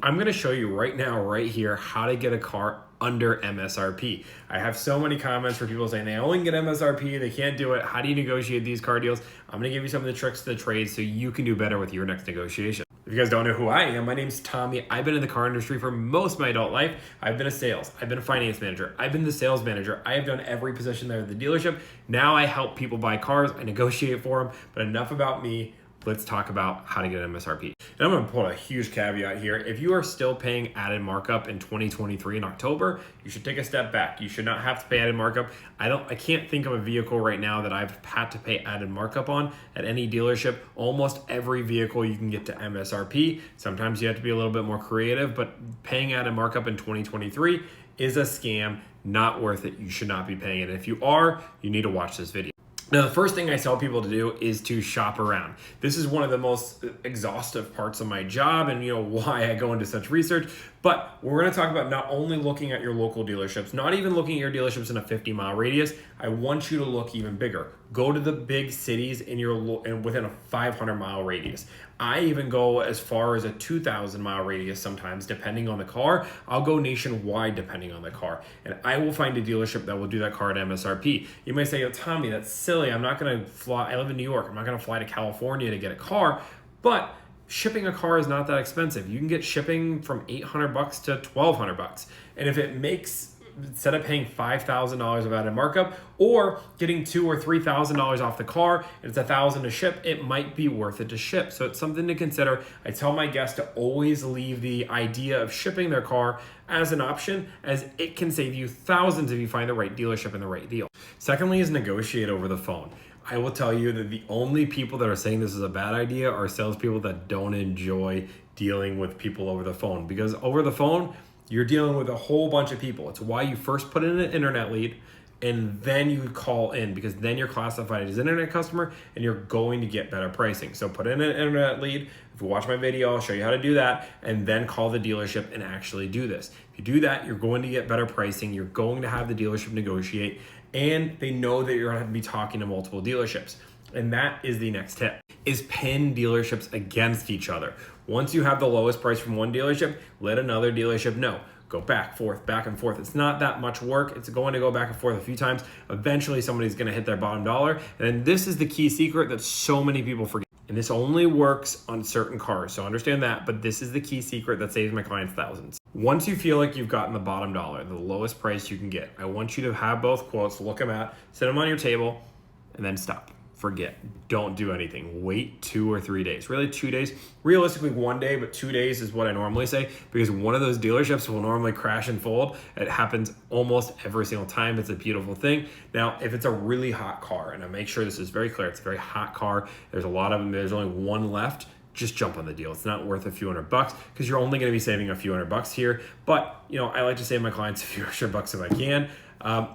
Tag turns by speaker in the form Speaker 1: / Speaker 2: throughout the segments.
Speaker 1: I'm going to show you right now, right here, how to get a car under MSRP. I have so many comments where people saying they only can get MSRP, they can't do it. How do you negotiate these car deals? I'm going to give you some of the tricks to the trade so you can do better with your next negotiation. If you guys don't know who I am, my name's Tommy. I've been in the car industry for most of my adult life. I've been a sales, I've been a finance manager, I've been the sales manager. I have done every position there at the dealership. Now I help people buy cars, I negotiate for them, but enough about me. Let's talk about how to get MSRP. And I'm going to put a huge caveat here. If you are still paying added markup in 2023 in October, you should take a step back. You should not have to pay added markup. I can't think of a vehicle right now that I've had to pay added markup on at any dealership. Almost every vehicle you can get to MSRP. Sometimes you have to be a little bit more creative, but paying added markup in 2023 is a scam, not worth it. You should not be paying it. If you are, you need to watch this video. Now, the first thing I tell people to do is to shop around. This is one of the most exhaustive parts of my job and why I go into such research. But we're going to talk about not only looking at your local dealerships, not even looking at your dealerships in a 50-mile radius. I want you to look even bigger. Go to the big cities within a 500-mile radius. I even go as far as a 2,000-mile radius sometimes, depending on the car. I'll go nationwide depending on the car. And I will find a dealership that will do that car at MSRP. You might say, Tommy, that's silly. I'm not going to fly. I live in New York. I'm not going to fly to California to get a car. But shipping a car is not that expensive. You can get shipping from $800 to $1,200. And if it makes, instead of paying $5,000 of added markup or getting $2,000 or $3,000 off the car, and it's $1,000 to ship, it might be worth it to ship. So it's something to consider. I tell my guests to always leave the idea of shipping their car as an option, as it can save you thousands if you find the right dealership and the right deal. Secondly is negotiate over the phone. I will tell you that the only people that are saying this is a bad idea are salespeople that don't enjoy dealing with people over the phone, because over the phone, you're dealing with a whole bunch of people. It's why you first put in an internet lead and then you call in, because then you're classified as an internet customer and you're going to get better pricing. So put in an internet lead. If you watch my video, I'll show you how to do that, and then call the dealership and actually do this. If you do that, you're going to get better pricing. You're going to have the dealership negotiate, and they know that you're going to be talking to multiple dealerships. And that is the next tip, is pin dealerships against each other. Once you have the lowest price from one dealership, let another dealership know. Go back and forth. It's not that much work. It's going to go back and forth a few times. Eventually somebody's going to hit their bottom dollar. And this is the key secret that so many people forget. And this only works on certain cars, so understand that, but this is the key secret that saves my clients thousands. Once you feel like you've gotten the bottom dollar, the lowest price you can get, I want you to have both quotes, look them at, set them on your table, and then stop. Forget. Don't do anything. Wait 2 or 3 days. Really 2 days. Realistically 1 day, but 2 days is what I normally say, because one of those dealerships will normally crash and fold. It happens almost every single time. It's a beautiful thing. Now, if it's a really hot car, and I make sure this is very clear, it's a very hot car. There's a lot of them. There's only one left. Just jump on the deal. It's not worth a few $100 because you're only going to be saving a few $100 here. But I like to save my clients a few extra bucks if I can.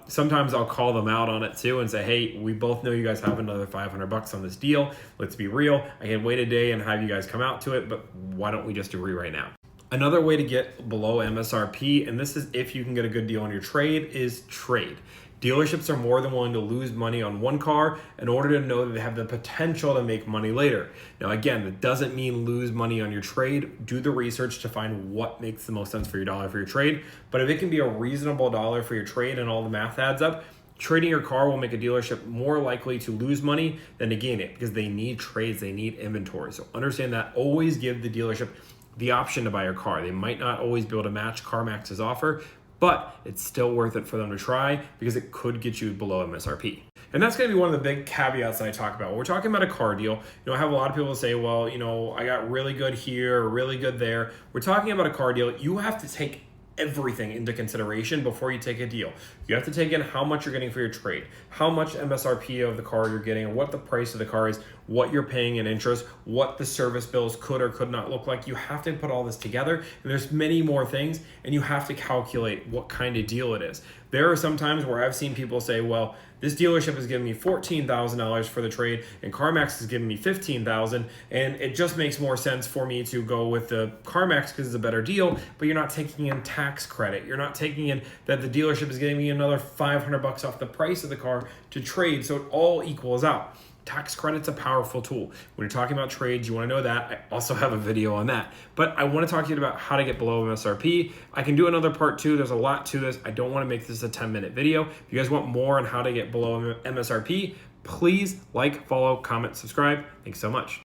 Speaker 1: Sometimes I'll call them out on it too and say, hey, we both know you guys have another $500 on this deal. Let's be real. I can wait a day and have you guys come out to it, but why don't we just agree right now? Another way to get below MSRP, and this is if you can get a good deal on your trade, is trade. Dealerships are more than willing to lose money on one car in order to know that they have the potential to make money later. Now, again, that doesn't mean lose money on your trade. Do the research to find what makes the most sense for your dollar for your trade. But if it can be a reasonable dollar for your trade and all the math adds up, trading your car will make a dealership more likely to lose money than to gain it, because they need trades, they need inventory. So understand that. Always give the dealership the option to buy your car. They might not always be able to match CarMax's offer, but it's still worth it for them to try, because it could get you below MSRP. And that's going to be one of the big caveats that I talk about. When we're talking about a car deal, I have a lot of people say, well, I got really good here, or really good there. We're talking about a car deal. You have to take everything into consideration before you take a deal. You have to take in how much you're getting for your trade, how much MSRP of the car you're getting, and what the price of the car is, what you're paying in interest, what the service bills could or could not look like. You have to put all this together, and there's many more things, and you have to calculate what kind of deal it is. There are some times where I've seen people say, well, this dealership is giving me $14,000 for the trade and CarMax is giving me $15,000, and it just makes more sense for me to go with the CarMax because it's a better deal, but you're not taking in tax credit. You're not taking in that the dealership is giving me another $500 off the price of the car to trade, so it all equals out. Tax credit's a powerful tool. When you're talking about trades, you want to know that. I also have a video on that. But I want to talk to you about how to get below MSRP. I can do another part 2. There's a lot to this. I don't want to make this a 10-minute video. If you guys want more on how to get below MSRP, please like, follow, comment, subscribe. Thanks so much.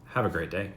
Speaker 1: Have a great day.